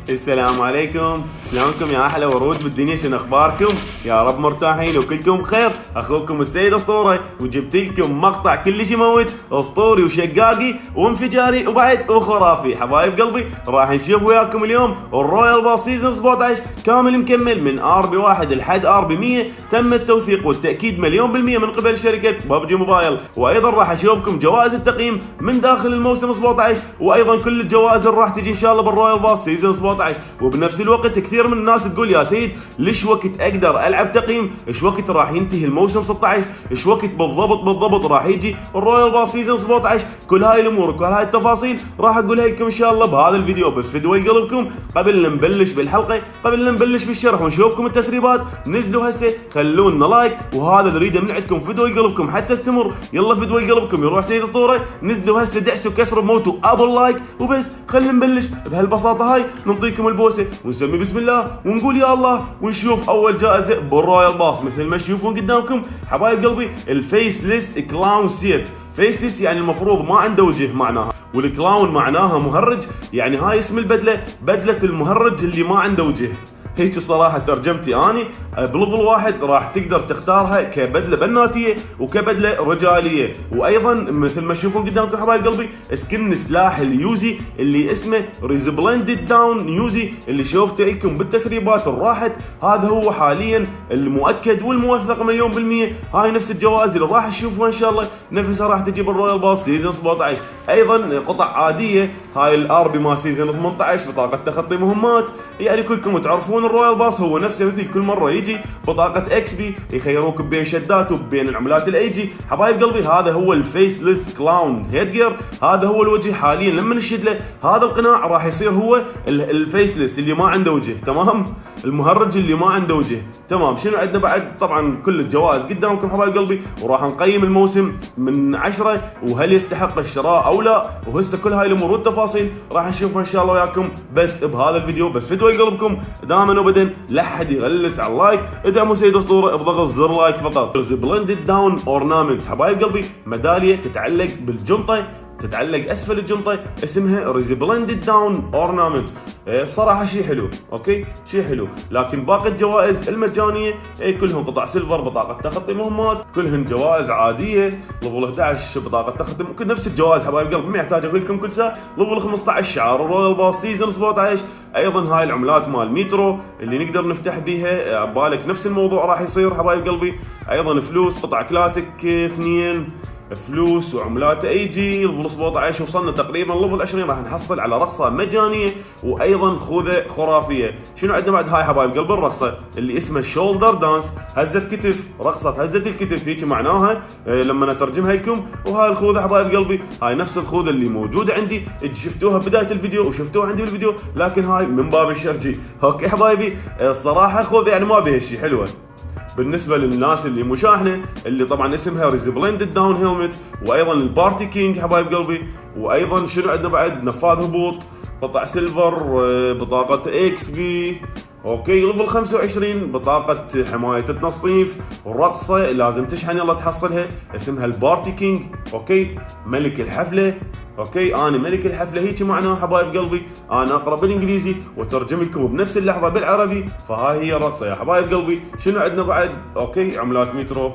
السلام عليكم، شلونكم يا احلى ورود بالدنيا؟ شنو اخباركم؟ يا رب مرتاحين وكلكم بخير. اخوكم السيد اسطوره، وجبت لكم مقطع كلش يموت، اسطوري وشقاقي وانفجاري وبعد وخرافي. حبايب قلبي راح نشوف وياكم اليوم الرويال باص سيزون 17 كامل مكمل من ار بي 1 لحد ار بي 100. تم التوثيق والتاكيد مليون بالمية من قبل شركه ببجي موبايل. وايضا راح اشوفكم جوائز التقييم من داخل الموسم 17، وايضا كل الجوائز اللي راح تجي ان شاء الله بالرويال باص سيزون 17. وبنفس الوقت كثير من الناس تقول يا سيد ليش وقت اقدر العب تقييم؟ ايش وقت راح ينتهي الموسم 16؟ ايش وقت بالضبط راح يجي الرويال باص سيزون 17؟ كل هاي الامور وكل هاي التفاصيل راح اقولها لكم ان شاء الله بهذا الفيديو. بس فدوي قلبكم قبل لا نبلش بالحلقه، قبل لا نبلش بالشرح ونشوفكم التسريبات، نزلوا هسه خلونا لايك، وهذا اللي اريده من عندكم فدوي قلبكم حتى استمر. يلا فدوي قلبكم يروح سيد اسطوره، نزلوا هسه دعسوا كسروا موتوا ابل لايك وبس. خلينا نبلش بهالبساطه هاي، نعطيكم البوسه ونسمي بسم الله ونقول يا الله، ونشوف اول جائزه بالرويال باص. مثل ما تشوفون قدامكم حبايب قلبي الفيسلس كلاون سيت. فيسلس يعني المفروض ما عنده وجه معناها، والكلاون معناها مهرج، يعني هاي اسم البدله، بدله المهرج اللي ما عنده وجه. هيك الصراحه ترجمتي اني. بليفل واحد راح تقدر تختارها كبدله بناتيه وكبدله رجاليه. وايضا مثل ما تشوفون قدامكم حبايب قلبي سكن سلاح اليوزي اللي اسمه ريزبلندد داون يوزي، اللي شوفته لكم بالتسريبات اللي راحت. هذا هو حاليا المؤكد والموثق مليون بالمية. هاي نفس الجوائز اللي راح تشوفوها ان شاء الله نفسها راح تجي بالرويال باص سيزون 17. ايضا قطع عاديه، هاي الار بي ما سيزون 18 بطاقه تخطي مهمات. يعني كلكم تعرفون الرويال باص هو نفسه مثل كل مره يجي بطاقه اكس بي، يخيروك بين شدات وبين العملات الاي جي. حبايب قلبي هذا هو الفيسلس كلاون هيدجير، هذا هو الوجه حاليا. لما نشد له هذا القناع راح يصير هو الفيسلس اللي ما عنده وجه، تمام؟ المهرج اللي ما عنده وجه، تمام. شنو عندنا بعد؟ طبعا كل الجوائز قدامكم حبايب قلبي، وراح نقيم الموسم من 10 وهل يستحق الشراء او لا. وهسه كل هاي الامور والتفاصيل راح نشوفها ان شاء الله وياكم بس بهذا الفيديو. بس فدوي قلبكم دائما وابدا لا حد يغلس على اللايك، ادعموا سيد اسطوره بضغط زر لايك فقط. بلندد داون اورنامنت حبايب قلبي، ميداليه تتعلق بالجنطه، تتعلق اسفل الجنطه، اسمها ريزبلندد داون اورنامنت. الصراحه شيء حلو، اوكي شيء حلو. لكن باقي الجوائز المجانيه كلهم قطع سيلفر، بطاقه تخطي مهمات، كلهن جوائز عاديه. ليفل 11 بطاقه تخطي ممكن نفس الجوائز حبايب قلبي، ما يحتاج اقول لكم كل ساعه. ليفل 15 شعار الرويال باص سيزون 17. ايضا هاي العملات مال ميترو اللي نقدر نفتح بيها، بالك نفس الموضوع راح يصير حبايب قلبي. ايضا فلوس، قطع كلاسيك 2 فلوس وعملات اي جي. ليفل 17 وصلنا تقريبا ليفل 20 راح نحصل على رقصه مجانيه، وايضا خوذه خرافيه. شنو عندنا بعد؟ هاي حبايب قلب الرقصه اللي اسمها شولدر دانس، هزه كتف، رقصه هزه الكتف، هيك معناها لما اترجمها لكم. وهاي الخوذه حبايب قلبي هاي نفس الخوذه اللي موجوده عندي، شفتوها بدايه الفيديو وشفتوها عندي بالفيديو، لكن هاي من باب الشرجي. اوكي حبايبي الصراحه خوذه يعني ما بها شيء، حلوه بالنسبه للناس اللي مشاحنه، اللي طبعا اسمها ريزبلندد داون هيلمت. وايضا البارتي كينج حبايب قلبي. وايضا شنو عندنا بعد؟ نفاذ هبوط، قطع سيلفر، بطاقه اكس بي، اوكي. ليفل 25 بطاقه حمايه التصنيف، والرقصه لازم تشحن يلا تحصلها، اسمها البارتي كينج، اوكي. ملك الحفله، اوكي. انا ملك الحفله، هيك معناها حبايب قلبي. انا اقرا بالانجليزي وترجم لكم بنفس اللحظه بالعربي، فهاي هي الرقصه يا حبايب قلبي. شنو عندنا بعد؟ اوكي عملات مترو،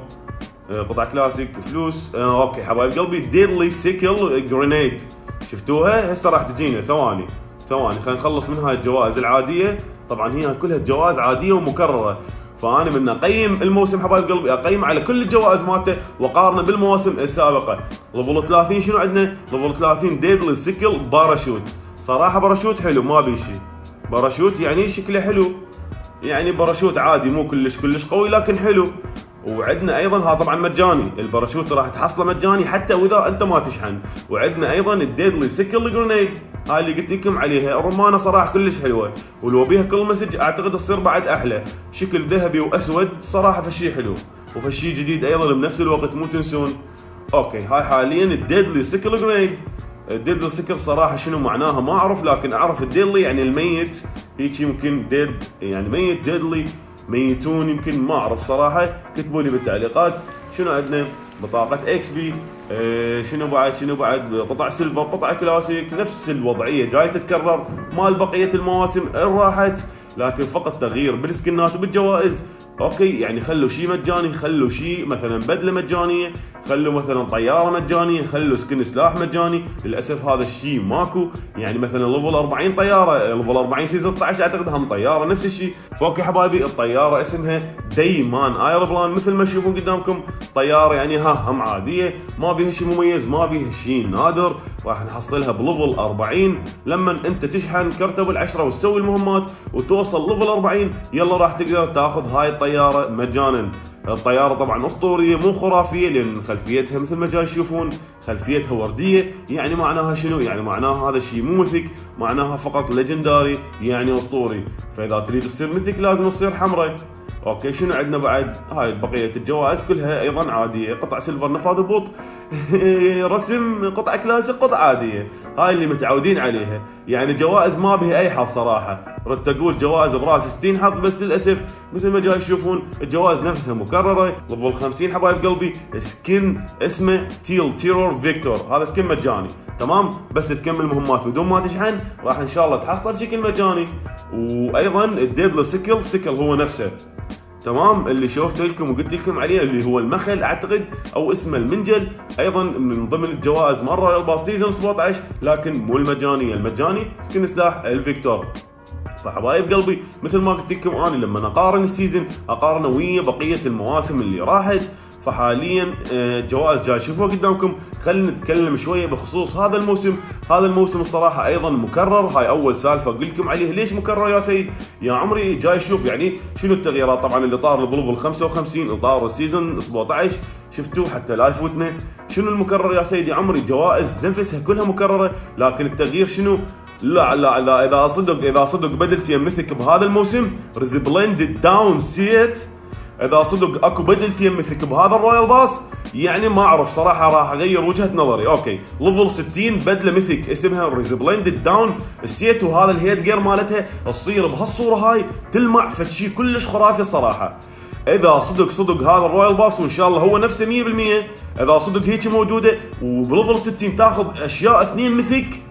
قطع كلاسيك، فلوس، اوكي حبايب قلبي. ديدلي سيكل جرينيد، شفتوها؟ هسه راح تجينا ثواني خلينا نخلص من هاي الجوائز العاديه. طبعا هي كلها جوائز عاديه ومكرره، فانا من اقيم الموسم حبايب قلبي اقيم على كل الجوائز مالته واقارنه بالمواسم السابقه. ليفل 30 شنو عندنا؟ ليفل 30 ديدلي سيكل باراشوت. صراحه باراشوت حلو ما بي شيء، باراشوت يعني شكله حلو، يعني باراشوت عادي مو كلش قوي لكن حلو. وعندنا ايضا ها طبعا مجاني، الباراشوت راح تحصله مجاني حتى واذا انت ما تشحن. وعندنا ايضا الديدلي سيكل جرينيد، هاي اللي قلت لكم عليها. الرمانه صراحه كلش حلوه، ولو بيها كل مسج اعتقد تصير بعد احلى. شكل ذهبي واسود صراحه فشي حلو وفشي جديد ايضا بنفس الوقت مو تنسون. اوكي هاي حاليا الديدلي سيكل جرينيد. الديدلي سيكل صراحه شنو معناها ما اعرف، لكن اعرف الديدلي يعني الميت، هيك يمكن ديد يعني ميت، ديدلي ميتون يمكن، ما اعرف صراحه، كتبوا لي بالتعليقات. شنو عندنا؟ بطاقة اكس بي. شنو بعد قطع سيلفر، قطع كلاسيك، نفس الوضعية جاي تتكرر مال بقية المواسم راحت، لكن فقط تغيير بالسكنات وبالجوائز. اوكي يعني خلوا شيء مجاني، خلوا شيء مثلا بدله مجانيه، خلوا مثلا طياره مجانيه، خلوا سكن سلاح مجاني. للاسف هذا الشيء ماكو، يعني مثلا ليفل 40 طياره، ليفل 40 سيزون 16 اعتقد هم طياره نفس الشيء. فوق حبايبي الطياره اسمها ديمان ايروبلان، مثل ما تشوفون قدامكم طياره يعني هم عاديه، ما بيها شيء مميز، ما بيها شيء نادر. راح نحصلها بليفل 40 لما انت تشحن كرتب ال10 وتسوي المهمات وتوصل ليفل 40، يلا راح تقدر تاخذ هاي الطياره مجانا. الطياره طبعا اسطوريه مو خرافيه، لان خلفيتها مثل ما جاي تشوفون خلفيتها ورديه. يعني معناها شنو؟ يعني معناها هذا الشيء مو مثك، معناها فقط ليجنداري يعني اسطوري. فاذا تريد تصير مثك لازم تصير حمراء. اوكي شنو عندنا بعد؟ هاي بقيه الجوائز كلها ايضا عاديه، قطع سيلفر نفاذ هبوط رسم، قطع كلاسيك، قطع عاديه، هاي اللي متعودين عليها. يعني جوائز ما بها اي حظ صراحه، رد تقول جوائز براس 60 حظ، بس للاسف مثل ما جاي تشوفون الجوائز نفسها مكرره. ليفل 50 حبايب قلبي سكن اسمه تيل تيرور فيكتور، هذا سكن مجاني تمام، بس تكمل مهمات بدون ما تشحن راح ان شاء الله تحصله بشكل مجاني. وايضا الديدلو سيكل هو نفسه تمام، اللي شوفت لكم وقلت لكم عليه اللي هو المخل اعتقد او اسمه المنجل، ايضا من ضمن الجوائز مال رويال باس سيزون 17، لكن مو المجاني. المجاني سكن سلاح الفيكتور. فحبايب قلبي مثل ما قلت لكم انا لما اقارن السيزون اقارنه ويا بقيه المواسم اللي راحت، فحاليا جوائز جاي شوفوها قدامكم. خلينا نتكلم شويه بخصوص هذا الموسم. هذا الموسم الصراحه ايضا مكرر، هاي اول سالفه اقول لكم عليه. ليش مكرر يا سيد يا عمري؟ جاي شوف يعني شنو التغييرات. طبعا اللي طار بليفل 55 طار السيزون 17 شفتوه حتى لا يفوتنا. شنو المكرر يا سيدي عمري؟ جوائز نفسها كلها مكرره، لكن التغيير شنو؟ لا اذا صدق بدلت يمثك بهذا الموسم ريزبلندد داون سيت، اذا صدق اكو بدلت يمثك بهذا الرويال باس يعني ما اعرف صراحه، راح اغير وجهه نظري. اوكي ليفل 60 بدله ميثيك اسمها ريزبلندد داون السيت، وهذا الهيد جير مالتها تصير بهالصوره هاي تلمع فشي كلش خرافي الصراحه. اذا صدق هذا الرويال باس وان شاء الله هو نفسه 100%، اذا صدق هيك موجوده وبليفل 60 تاخذ اشياء 2 ميثيك،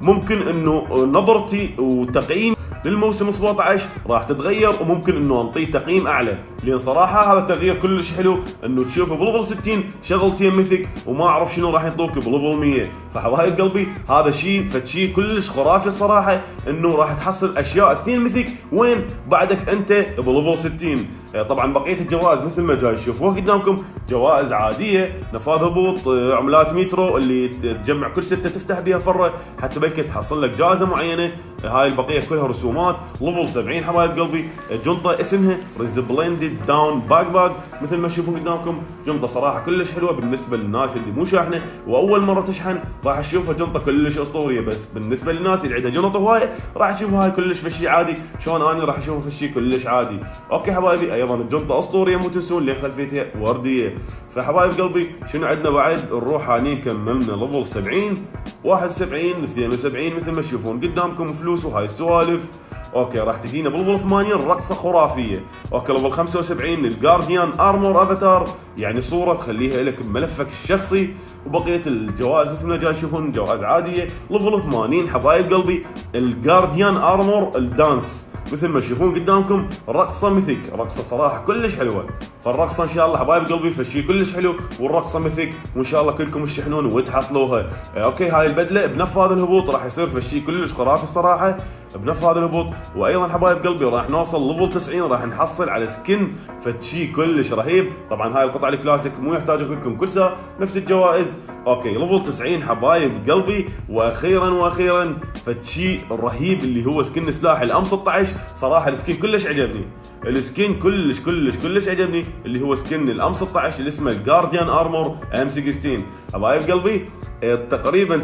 ممكن انه نظرتي وتقييم للموسم 17 راح تتغير، وممكن انه نعطيه تقييم اعلى، لان صراحه هذا تغيير كلش حلو انه تشوفه بليفل 60 شغلتين ميثيك وما اعرف شنو راح يعطوك بليفل 100. فحبايب قلبي هذا شيء فشي كلش خرافي الصراحه، انه راح تحصل اشياء 2 ميثيك وين بعدك انت بليفل 60. طبعا بقيه الجوائز مثل ما جاي تشوفوها قدامكم جوائز عاديه، نفاذ هبوط، عملات مترو اللي تجمع كل 6 تفتح بها فره حتى بلكي تحصل لك جائزه معينه. هاي البقيه كلها رسومات. ليفل 70 حبايب قلبي جنطه اسمها ريزبلندد داون باك مثل ما تشوفون قدامكم، جنطه صراحه كلش حلوه بالنسبه للناس اللي مو شاحنه واول مره تشحن راح تشوفها جنطه كلش اسطوريه، بس بالنسبه للناس اللي عندها جنط هوايه راح تشوفوا هاي كلش فشي عادي، شلون انا راح اشوفها فشي كلش عادي. اوكي حبايبي ايضا الجنطه اسطوريه مو تنسون لين خلفيتها ورديه. فحبايب قلبي شنو عندنا بعد؟ نروح هاني كملنا ليفل 70 71 72 مثل ما تشوفون قدامكم فلوس وهاي السوالف. اوكي راح تجينا بليفل 80 رقصه خرافيه. اوكي ليفل 75 الجارديان ارمور افاتار، يعني صوره تخليها لك بملفك الشخصي، وبقيه الجوائز مثل ما جاي تشوفون جوائز عاديه. ليفل 80 حبايب قلبي الجارديان ارمور الدانس مثل ما تشوفون قدامكم رقصه ميثيك، رقصه صراحه كلش حلوه. فالرقصه ان شاء الله حبايب قلبي فشي كلش حلو، والرقصه ميثيك وان شاء الله كلكم تشحنون وتحصلوها. اوكي هاي البدله بنفاذ الهبوط راح يصير فشي كلش خرافي الصراحه بنفاذ الهبوط. وايضا حبايب قلبي راح نوصل ليفل 90 راح نحصل على سكن فشي كلش رهيب. طبعا هاي القطع الكلاسيك مو يحتاج لكم كل ساعه نفس الجوائز. اوكي ليفل 90 حبايب قلبي، واخيرا فشي رهيب اللي هو سكن سلاح الام 16. صراحه السكين كلش عجبني، السكين كلش عجبني اللي هو سكن الام 16 اللي اسمه الجارديان ارمور ام 16. حبايب قلبي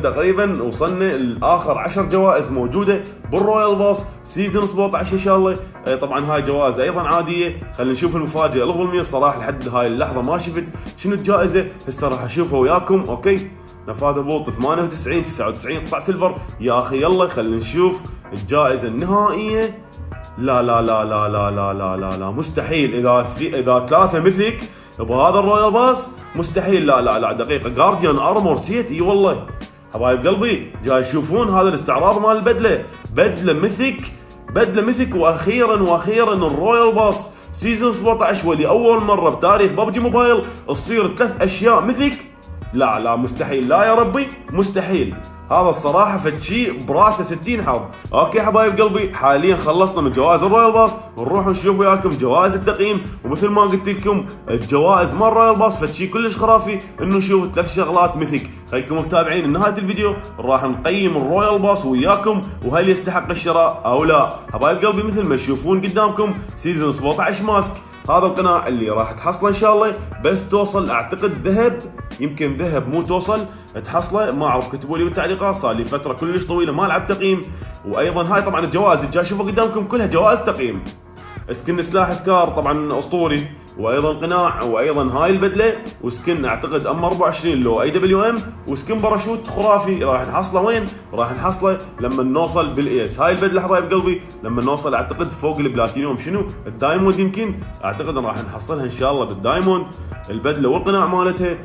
تقريبا وصلنا لاخر 10 جوائز موجوده بالرويال باس سيزون 17 ان شاء الله. طبعا هاي جوائز ايضا عاديه. خلينا نشوف المفاجاه ليفل 100. صراحه لحد هاي اللحظه ما شفت شنو الجائزه، هسه راح اشوفها وياكم. اوكي نفاذ البوط 98 99 قطع سيلفر. يا اخي يلا خلينا نشوف الجائزه النهائيه. لا لا لا لا لا لا لا لا, لا. مستحيل اذا 3 ميثيك بهذا الرويال باس مستحيل. لا لا لا دقيقه، جارديان ارمور سيت، اي والله حبايب قلبي جاي تشوفون هذا الاستعراض مال البدله، بدله ميثيك. واخيرا الرويال باس سيزون 17 واللي اول مره بتاريخ ببجي موبايل تصير 3 اشياء ميثيك. لا مستحيل، لا يا ربي مستحيل. هذا الصراحه فد شيء براسه 60 حظ. اوكي حبايب قلبي، حاليا خلصنا من جوائز الرويال باس، ونروح نشوف وياكم جوائز التقييم. ومثل ما قلت لكم الجوائز مال الرويال باس فد شيء كلش خرافي، انه نشوف 3 شغلات ميثيك. خليكم متابعين لنهايه الفيديو، راح نقيم الرويال باس وياكم وهل يستحق الشراء او لا. حبايب قلبي مثل ما تشوفون قدامكم سيزون 17 ماسك، هذا القناع اللي راح تحصله ان شاء الله، بس توصل اعتقد ذهب، يمكن ذهب مو توصل تحصله، ما اعرف، كتبوا لي بالتعليقات. صار لي فتره كلش طويله ما العب تقييم. وايضا هاي طبعا الجوائز اللي جاي اشوفها قدامكم كلها جوائز تقييم. سكن سلاح سكار طبعا اسطوري، وايضا قناع، وايضا هاي البدله، وسكن اعتقد ام 24 لو اي دبليو ام، وسكن باراشوت خرافي. راح نحصله وين؟ راح نحصله لما نوصل بالايس. هاي البدله حبايب قلبي لما نوصل اعتقد فوق البلاتينيوم، شنو الدايموند، يمكن اعتقد راح نحصلها ان شاء الله بالدايموند البدله والقناع مالتها.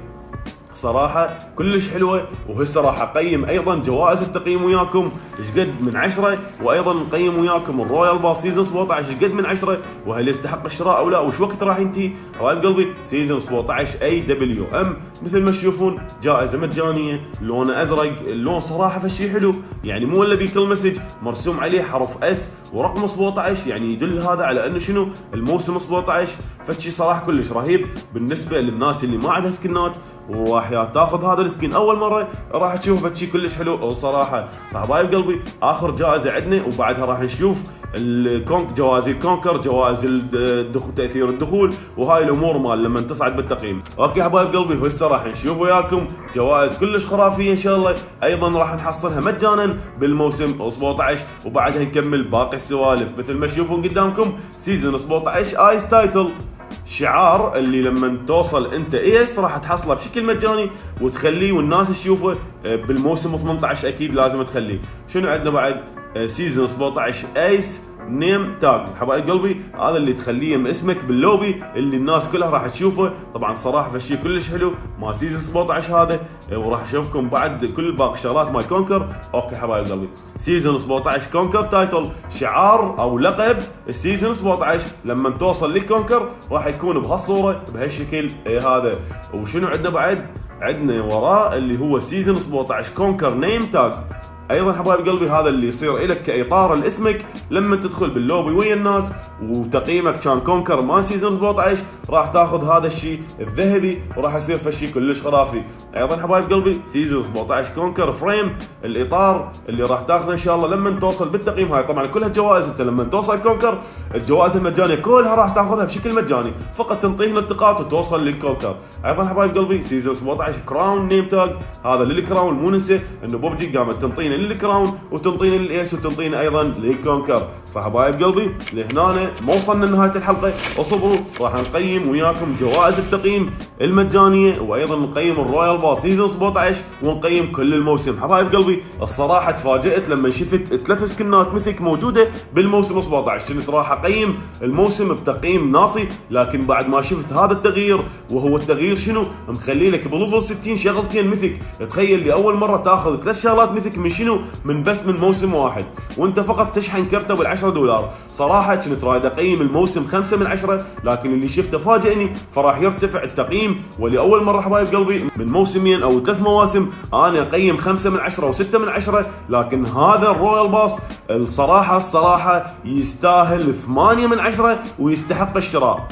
صراحة كلش حلوة. وهسه راح اقيم ايضا جوائز التقييم وياكم ايش قد من 10، وايضا نقيم وياكم الرويال باس سيزون 17 ايش قد من 10، وهل يستحق الشراء او لا، وش وقت راح ينتهي. حبايب قلبي سيزون 17 اي دبليو ام مثل ما تشوفون جائزة مجانية، لونه ازرق، اللون صراحة فشي حلو، يعني مو الا بكل مسج مرسوم عليه حرف اس ورقم 17، يعني يدل هذا على انه شنو الموسم 17. فشي صراحة كلش رهيب بالنسبة للناس اللي ما عندها سكنات وراح تاخذ هذا السكين اول مره، راح تشوف فشي كلش حلو الصراحه. فحبايب قلبي اخر جائزه عندنا، وبعدها راح نشوف جوائز الكونكر، جوائز تاثير الدخول، وهاي الامور مال لما تصعد بالتقييم. اوكي حبايب قلبي، وهسه راح نشوف وياكم جوائز كلش خرافيه ان شاء الله، ايضا راح نحصلها مجانا بالموسم 17، وبعدها نكمل باقي السوالف. مثل ما تشوفون قدامكم سيزون 17 ايس تايتل، شعار اللي لما توصل انت ايس راح تحصله بشكل مجاني وتخليه والناس تشوفه بالموسم 18 اكيد لازم تخليه. شنو عندنا بعد؟ سيزون 17 ايس نيم تاج. حبايب قلبي هذا اللي تخليه اسمك باللوبي اللي الناس كلها راح تشوفه. طبعا صراحه فشي كلش حلو مع سيزون 17 هذا، وراح اشوفكم بعد كل باقي الشغلات مال كونكر. اوكي حبايب قلبي سيزون 17 كونكر تايتل، شعار او لقب السيزون 17 لما توصل للكونكر راح يكون بهالصوره بهالشكل هذا. وشنو عندنا بعد؟ عندنا وراه اللي هو سيزون 17 كونكر نيم تاج. ايضا حبايب قلبي هذا اللي يصير لك كاطار لاسمك لما تدخل باللوبي ويا الناس، وتقييمك كان كونكر ما سيزون 17 راح تاخذ هذا الشيء الذهبي، وراح يصير فشي كلش خرافي. ايضا حبايب قلبي سيزون 17 كونكر فريم، الاطار اللي راح تاخذه ان شاء الله لما توصل بالتقييم. هاي طبعا كلها جوائز، انت لما توصل كونكر الجوائز المجانيه كلها راح تاخذها بشكل مجاني، فقط تنطيه النقاط وتوصل للكونكر. ايضا حبايب قلبي سيزون 17 كراون نيم تاج، هذا للكراون، مو ننسى انه ببجي قامت تنطينا للكراون وتنطينا للايس وتنطينا ايضا للكونكر. فحبايب قلبي لهنا ما وصلنا لنهايه الحلقه، اصبروا راح نقيم وياكم جوائز التقييم المجانيه، وايضا نقيم الرويال باس سيزون 17 ونقيم كل الموسم. حبايب قلبي الصراحه تفاجئت لما شفت 3 سكنات ميثيك موجوده بالموسم 17، كنت راح اقيم الموسم بتقييم ناصي، لكن بعد ما شفت هذا التغيير، وهو التغيير شنو؟ مخلي لك بليفل 60 شغلتين ميثيك. تخيل لي اول مره تاخذ 3 شغلات ميثيك من شنو؟ من بس من موسم واحد، وانت فقط تشحن كرته بال$10. صراحه كنت رايد اقيم الموسم 5 من 10، لكن اللي شفته فاجئني، فراح يرتفع التقييم. ولاول مره حبايب قلبي من موسمين او 3 مواسم انا اقيم 5 من 10 و6 من 10، لكن هذا الرويال باس الصراحه يستاهل 8 من 10 ويستحق الشراء.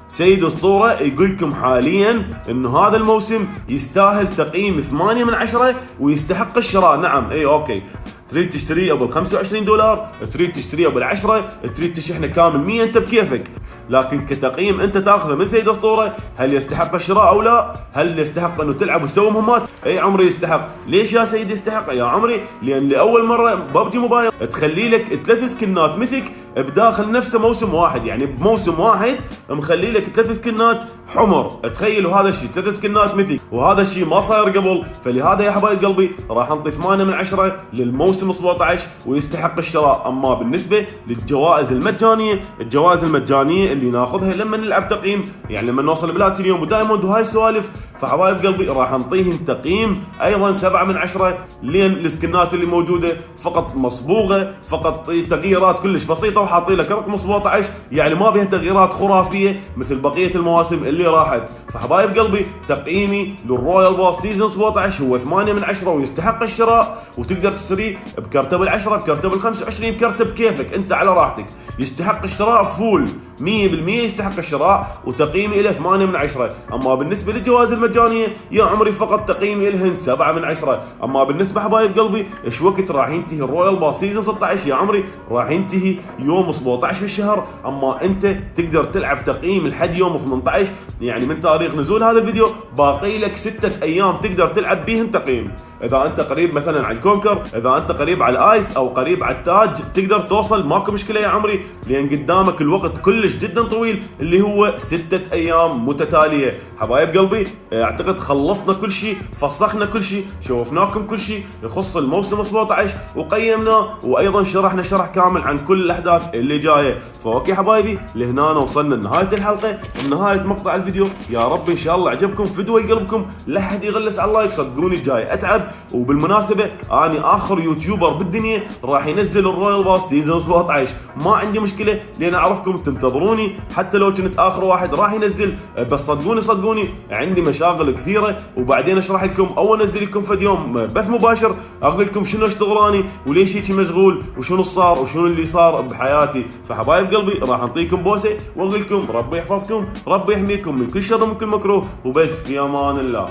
سيد اسطوره يقول لكم حاليا انه هذا الموسم يستاهل تقييم 8 من 10 ويستحق الشراء. نعم اي اوكي، تريد تشتريه ابو $25، تريد تشتريه ابو 10، تريد تشحنه كامل 100، انت بكيفك. لكن كتقييم انت تاخذه من سيد اسطوره، هل يستحق الشراء او لا؟ هل يستحق انه تلعب وتسوي مهمات؟ اي عمري يستحق. ليش يا سيدي يستحق يا عمري؟ لان لاول مره ببجي موبايل تخلي لك 3 سكنات ميثيك بداخل نفسه موسم واحد، يعني بموسم واحد مخلي لك 3 سكنات حمر. تخيلوا هذا الشيء 3 سكنات مثل، وهذا الشيء ما صاير قبل. فلهذا يا حبايب قلبي راح نعطي 8 من 10 للموسم 17 ويستحق الشراء. اما بالنسبه للجوائز المجانيه، الجوائز المجانيه اللي ناخذها لما نلعب تقييم، يعني لما نوصل بلاتينيوم ودايموند وهاي السوالف، فحبايب قلبي راح نعطيهم تقييم ايضا 7 من 10، لين السكنات اللي موجوده فقط مصبوغه، فقط تغييرات كلش بسيطه وحاطين لك رقم 17، يعني ما بها تغييرات خرافيه مثل بقيه المواسم اللي راحت. فحبايب قلبي تقييمي للرويال باس سيزون 17 هو 8 من 10 ويستحق الشراء، وتقدر تشتريه بكرتب ال10 بكرتب ال25 بكرتب كيفك انت على راحتك. يستحق الشراء فول 100% يستحق الشراء، وتقييمي له 8 من 10. اما بالنسبه للجوائز المجانيه يا عمري فقط تقييمي لهن 7 من 10. اما بالنسبه حبايب قلبي ايش وقت راح ينتهي الرويال باس سيزون 16 يا عمري؟ راح ينتهي يوم 17 بالشهر. اما انت تقدر تلعب تقييم لحد يوم 18، يعني من تاريخ نزول هذا الفيديو باقي لك 6 ايام تقدر تلعب بيهن تقييم. اذا انت قريب مثلا على الكونكر، اذا انت قريب على الايس او قريب على التاج، تقدر توصل ماكو مشكله يا عمري، لان قدامك الوقت كلش جدا طويل اللي هو 6 ايام متتاليه. حبايب قلبي اعتقد خلصنا كل شيء، فسخنا كل شيء، شوفناكم كل شيء يخص الموسم 17 وقيمناه، وايضا شرحنا شرح كامل عن كل الاحداث اللي جايه. فاوكي حبايبي، لهنا وصلنا لنهايه الحلقه، لنهايه مقطع الفيديو. يا رب ان شاء الله عجبكم، فدوى قلبكم، لا حد يغلس على اللايك، صدقوني جاي اتعب. وبالمناسبه اني اخر يوتيوبر بالدنيا راح ينزل الرويال باس سيزون 17، ما عندي مشكله لان اعرفكم تنتظروني، حتى لو كنت اخر واحد راح ينزل، بس صدقوني عندي مشاغل كثيره، وبعدين اشرح لكم او انزل لكم في يوم بث مباشر اقول لكم شنو اشتغلاني وليش هيك مشغول وشنو صار وشنو اللي صار بحياتي. فحبايب قلبي راح نعطيكم بوسه واقول لكم ربي يحفظكم، ربي يحميكم من كل شر ومن كل مكروه، وبس في امان الله.